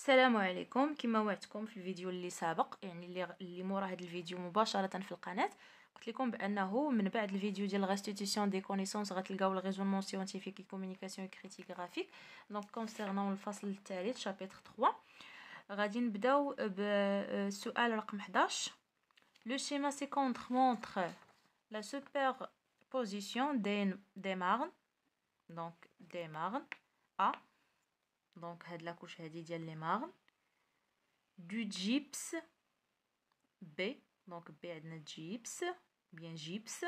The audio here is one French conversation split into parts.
السلام عليكم. كما وعدتكم في الفيديو اللي سابق، يعني اللي مورا هذا الفيديو مباشره في القناه، قلت لكم بانه من بعد الفيديو ديال ريستيتيسيون دي كونيسونس غتلقاو الريزونمون سيانتيفيك اي كومونيكاسيون كريتيك غرافيك. دونك كونسيرنون الفصل الثالث شابتر 3 غادي نبداو بالسؤال رقم 11. Le schéma ci-contre montre la superposition des marnes, donc des marnes A, donc هاد لا كوش هادي ديال لي مارن، du gypse B, donc B عندنا gypse bien gypse،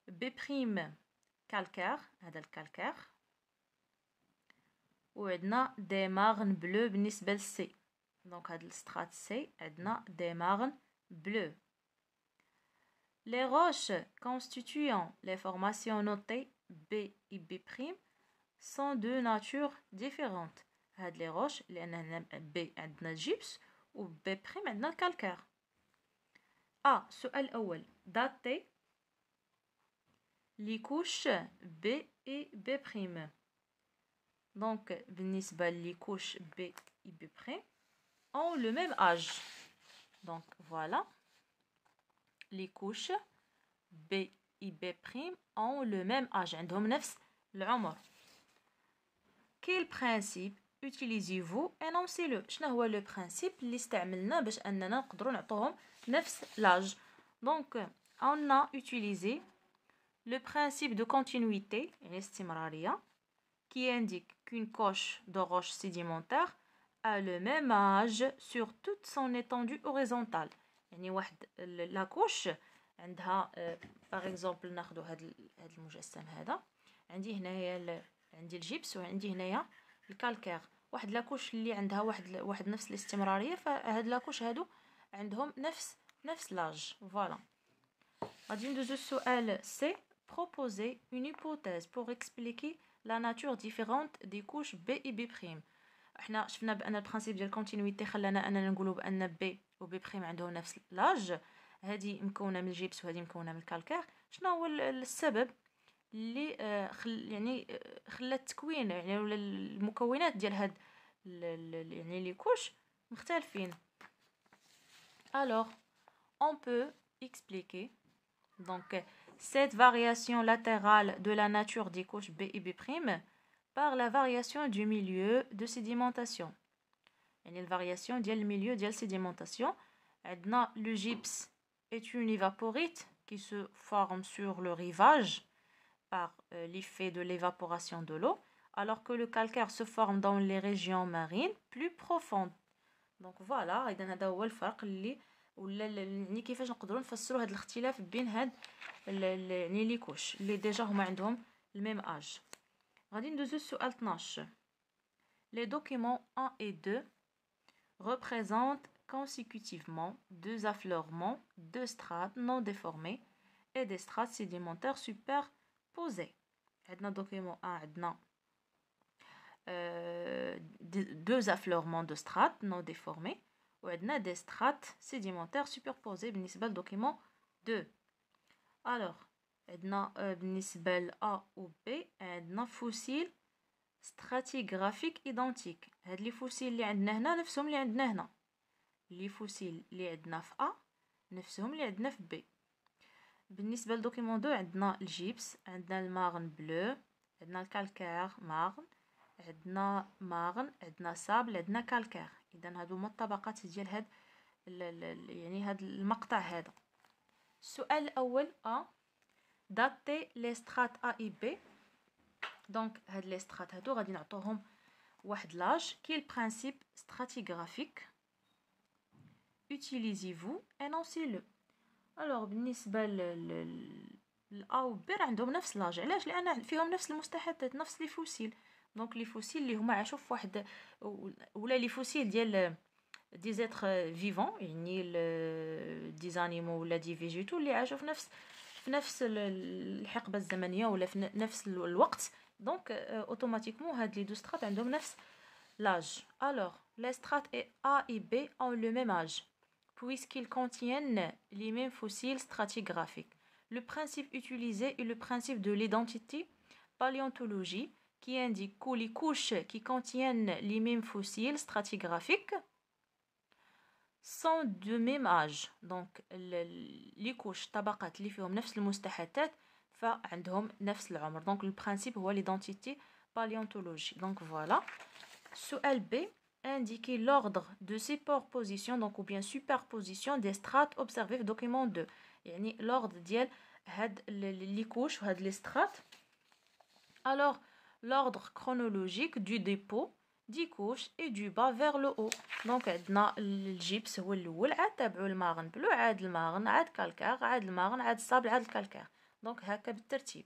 B prime calcaire هذا الكالكير، وعندنا des marnes bleues بالنسبة ل C، donc هاد السترات C عندنا des marnes bleues. Les roches constituant les formations notées B et B' sont de nature différente. هاد لي روش لان B عندنا الجبس و B' عندنا الكالكير. السؤال الاول داتي لي كوش B et B'. دونك بالنسبه لي كوش B et B' ont le même âge. Donc voilà, les couches B et B' ont le même âge، عندهم نفس العمر. Quel principe utilisez-vous? Énoncez-le. شنو هو لو برينسيپ اللي استعملنا باش اننا نقدروا نعطوهم نفس لاج؟ Donc on a utilisé le principe de continuité يعني استمرارية qui indique qu'une couche de roche sédimentaire a le même âge sur toute son étendue horizontale. يعني واحد لا كوش عندها باغ اكزومبل ناخذ هذا المجسم هذا، عندي هنايا عندي الجبس وعندي هنايا الكالكير، واحد لاكوش اللي عندها واحد نفس الاستمراريه، فهاد لاكوش هادو عندهم نفس لاج. فوالا غادي ندوزو السؤال سي. proposer une hypothèse pour expliquer la nature différente des couches B et B'. احنا شفنا بان البرانسيپ ديال الكونتينيتي خلانا اننا نقولوا بان B و B' عندهم نفس لاج، هذه مكونه من الجبس وهذه مكونه من الكالكير. شنو هو السبب اللي يعني خلى التكوين يعني ولا المكونات ديال هاد يعني لي كوش مختلفين؟ Alors on peut expliquer donc cette variation latérale de la nature des couches B et B' par la variation du milieu de sédimentation. يعني الفارياسيون ديال الميليو ديال sédimentation. عندنا le gypse est une évaporite qui se forme sur le rivage par l'effet de l'évaporation de l'eau, alors que le calcaire se forme dans les régions marines plus profondes. Donc voilà, هذا هو الفرق اللي ولا يعني كيفاش نقدروا نفسروا هذا الاختلاف بين هاد يعني لي كوش اللي ديجا هما عندهم الميم اج. غادي ندوزو السؤال 12. Les documents 1 et 2 représentent consécutivement deux affleurements, deux strates non déformées et des strates sédimentaires superposées. عندنا document 1 عندنا deux affleurements de strates non déformées وعندنا des strates sédimentaires superposées بالنسبة لdocument 2. alors عندنا بالنسبة ل A و B عندنا فوسيل stratigraphique identique. هاد لي فوسيل اللي عندنا هنا نفسهم اللي عندنا هنا، لي فوسيل اللي عندنا في A نفسهم اللي عندنا في B. بالنسبة لدوكيمون 2 عندنا الجيبس، عندنا المارن بلو، عندنا الكالكير مارن، عندنا مارن، عندنا سابل، عندنا كالكير. اذا هادو هما الطبقات ديال هاد يعني هاد المقطع هذا. السؤال الاول A داتي لي سترات A et B. دونك هاد لي سترات هادو غادي نعطوهم واحد لاج. كي البرانسيپ stratigraphique utilisez-vous? énoncez-le. alors بالنسبه ل A و B عندهم نفس لاج. علاش؟ لان فيهم نفس المستحدثات، نفس لي فوسيل. دونك لي فوسيل اللي هما عاشوا في واحد ولا لي فوسيل ديال دي زيتر فيفون يعني دي زانيمو ولا دي فيجيتو اللي عاشوا في نفس الحقبه الزمنيه ولا في نفس الوقت. دونك اوتوماتيكمون هاد لي دو سترات عندهم نفس l'âge. Alors, les strates A et B ont le même âge, puisqu'ils contiennent les mêmes fossiles stratigraphiques. Le principe utilisé est le principe de l'identité paléontologie, qui indique que les couches qui contiennent les mêmes fossiles stratigraphiques sont de même âge. Donc les couches طبقات اللي فيهم نفس المستحثات فعندهم نفس العمر. Donc le principe هو l'identité paléontologique. Donc voilà. سؤال B, indiquer l'ordre de superposition donc ou bien superposition des strates observées في document 2. يعني l'ordre ديال هاد les couches وهاد les strates. Alors l'ordre chronologique du dépôt des couches et du bas vers le haut. Donc عندنا الجبس هو الاول عاد تابعو الماغن بلو عاد الماغن عاد كالكار عاد الماغن عاد الصابل عاد الكالكار. Donc هكا بالترتيب.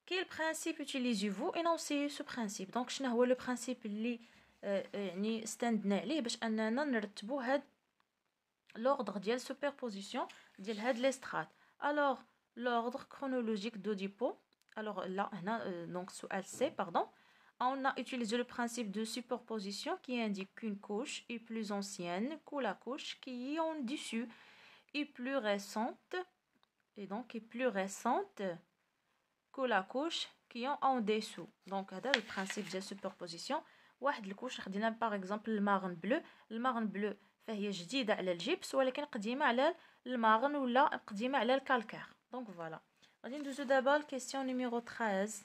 Quel principe utilisez-vous? Énoncez ce principe. Donc شنو هو لو برانسيپ اللي يعني استندنا عليه باش اننا نرتبوا هاد l'ordre ديال superposition ديال هاد لي سترات. Alors l'ordre chronologique de dépôt. Alors là هنا donc سؤال C pardon. On a utilisé le principe de superposition qui indique qu'une couche est plus ancienne que la couche qui est en dessus et plus récente et donc est plus récente que la couche qui est en dessous. Donc هذا le principe de superposition. واحد الكوش خدينا باغ اكزومبل الماغن بلو فهي جديده على الجبس ولكن قديمه على الماغن ولا قديمه على الكالكار. دونك فوالا غادي ندوزو دابا لكيسيون نيميرو 13.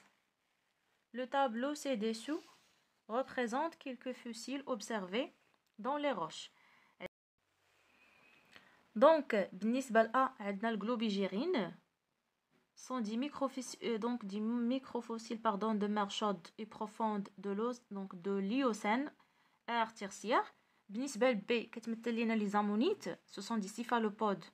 Le tableau ci-dessous représente quelques fossiles observés dans les roches. Donc بالنسبه ل A عندنا الجلوبيجيرين sont des microfossiles de mer chaude et profonde donc de l'Éocène ère tertiaire. بالنسبة ل B كتمثل لنا les ammonites, ce sont des céphalopodes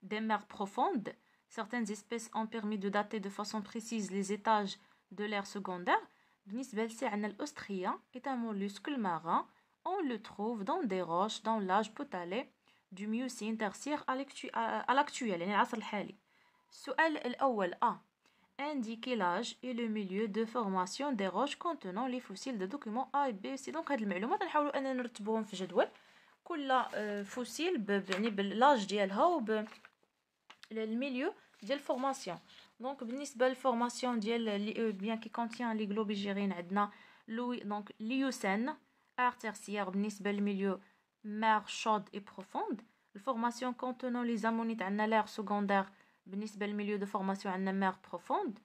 des mers profondes. Certaines espèces ont permis de dater de façon précise les étages de l'ère secondaire. بالنسبة ل C عندنا الأستريا est un mollusque marin. On le trouve dans des roches dans l'âge poutalé du Miocène tertiaire à l'actuel يعني العصر الحالي. السؤال الأول A. Indiquer l'âge et le milieu de formation des roches contenant les fossiles de documents A et B. C'est donc هاد المعلومات نحاولوا أننا نرتبوهم في جدول. كل فوسيل يعني باللاج ديالها وب الميليو ديال الفورماسيون. دونك بالنسبة للفورماسيون ديال bien qui contient les globigérines عندنا donc l'Éocène ère tertiaire. بالنسبة للميليو mer chaude et profonde. الفورماسيون contenant les ammonites عندنا l'ère secondaire. بالنسبة للميليو دو فورماسيون عندنا mer profonde.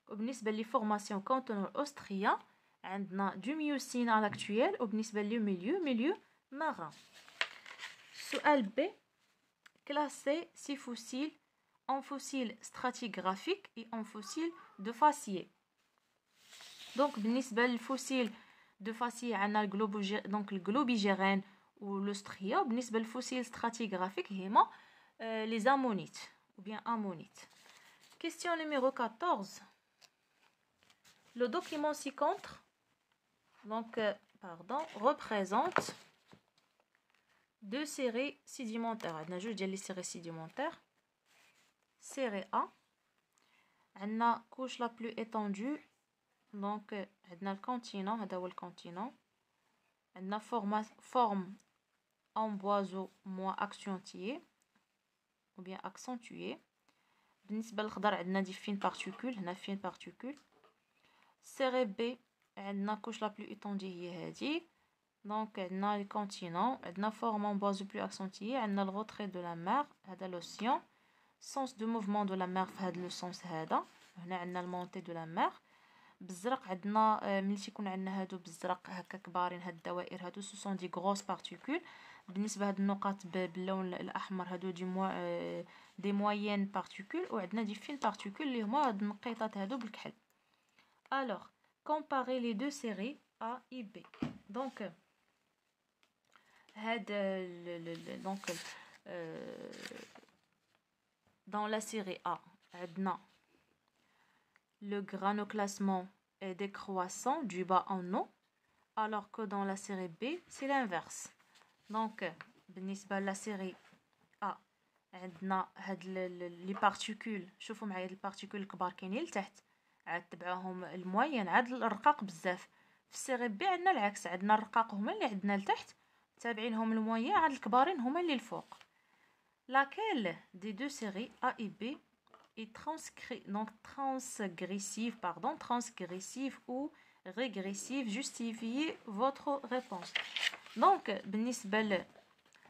وبالنسبة للفورماسيون كونتونو الأستريا عندنا دو ميوسين على l'actuel. وبالنسبة للميليو marin. سؤال B. Classer ces fossiles en fossiles stratigraphiques et en fossiles de faciès. Donc بالنسبة للفوسيل de faciès عندنا donc الجلوبيجيرين والأستريا. وبالنسبة للفوسيل stratigraphique هما les ammonites ou bien ammonites. Question numéro 14. Le document ci-contre représente deux séries sédimentaires. On a juste les séries sédimentaires. Série A. On a la couche la plus étendue. Donc, on a le continent. On a le continent. On a forme en boiseau moins accentuée ou bien accentuée. بالنسبة للخضر عندنا دي فين بارتيكول. هنا فين بارتيكول. سيري بي عندنا كوش لا بلو étendue هي هادي. دونك عندنا لي كونتينون. عندنا فورم ان بوازو بلو اكسنتيي. عندنا الغوتري دو لا مير. هذا لوسيون. سونس دو موفمون دو لا مير في هذا لو سونس هذا. هنا عندنا المونتي دو لا مير. بالزرق عندنا ملي تيكون عندنا هادو بالزرق هكا كبارين هاد الدوائر هادو سو سون دي غروس بارتيكول. بالنسبه هاد النقاط باللون الاحمر هادو دي موين بارتيكول. وعندنا دي فين بارتيكول اللي هما هاد النقيطات هادو بالكحل. alors comparer les deux séries A et B. donc هاد donc dans la série A عندنا le granoclassement est décroissant du bas en haut, alors que dans la série B c'est l'inverse. donc بالنسبة la série A عندنا هاد لي بارتيكول. شوفوا معايا البارتيكول الكبار كاينين لتحت عاد تبعهم الموين عاد الرقاق بزاف. في السيري بي عندنا العكس. عندنا الرقاق هما اللي عندنا لتحت تابعينهم الموين عاد الكبارين هما اللي الفوق. laquelle des deux séries A et B est transgressive ou régressive. Justifiez votre réponse. Donc بالنسبة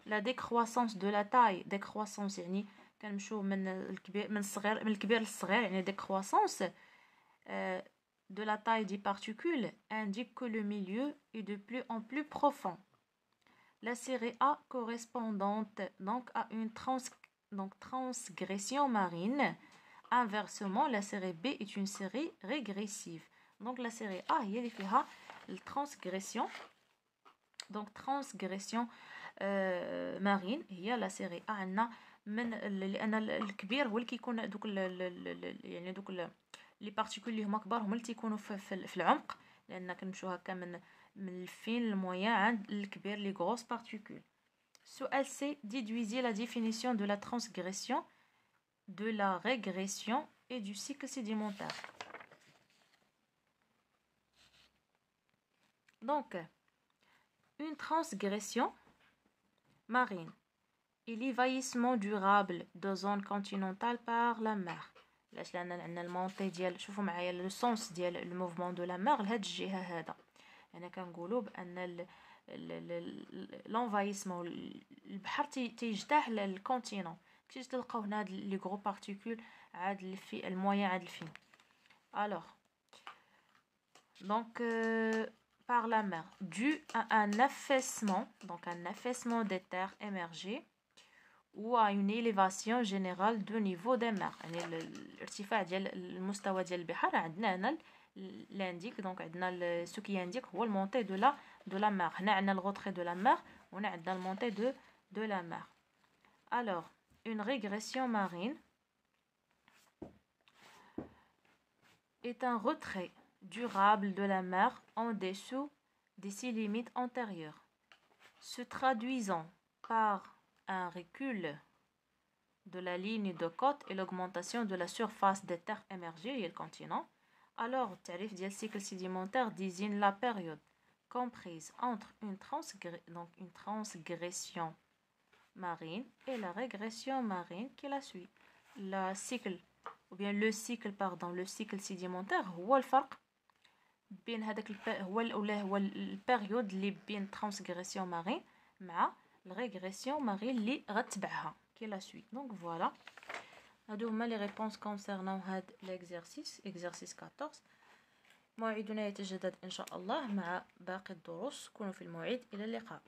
la décroissance de la taille, décroissance يعني كنمشيو من الكبير للصغير يعني décroissance de la taille des particules indique que le milieu est de plus en plus profond. La série A correspondante donc à une transgression marine. Inversement, la série B est une série régressive. Donc la série A هي اللي فيها الترانسغريسيون. Donc transgression marine هي la série A. عندنا من لان الكبير هو اللي كيكون دوك يعني دوك لي بارتيكول اللي هما كبار هما اللي تيكونوا في العمق، لان كنمشيو هكا من الفين المويان عند الكبير لي غروس بارتيكول. سؤال سي déduisez la définition de la transgression, de la régression et du cycle sédimentaire. Donc une transgression marine et l'évahissement durable de zones continentales par la mer. علاش لان عندنا المونتي ديال شوفوا معايا لو سونس ديال الموفمون دو لا مير لهاد الجهه هذا، انا كنقولوا بان لونفايسمون البحر تيجتاح الكونتينون، كيفاش تلقاو هنا هاد لي غرو بارتيكول عاد في المويان عاد الفين. الوغ دونك par la mer dû à un affaissement, donc un affaissement des terres émergées ou à une élévation générale du niveau des mers. يعني الارتفاع ديال المستوى ديال البحر عندنا هنا لانديك، دونك عندنا سو كي انديك هو المونتي دو لا مير. هنا عندنا الغوتري دو لا مير وهنا عندنا المونتي دو لا مير. alors une régression marine est un retrait durable de la mer en dessous de ses limites antérieures, se traduisant par un recul de la ligne de côte et l'augmentation de la surface des terres émergées et le continent. Alors, le tarif du cycle sédimentaire désigne la période comprise entre une transgression marine et la régression marine qui la suit. Le cycle sédimentaire هو الفرق بين هذاك هو البيريود اللي بين transgression marine مع الريغريسيون مارين اللي غتبعها كي لا سويت. دونك فوالا هادو هما لي ريبونس كونسيرنون هاد ليكزارسيس 14. موعدنا يتجدد ان شاء الله مع باقي الدروس. كونوا في الموعد، الى اللقاء.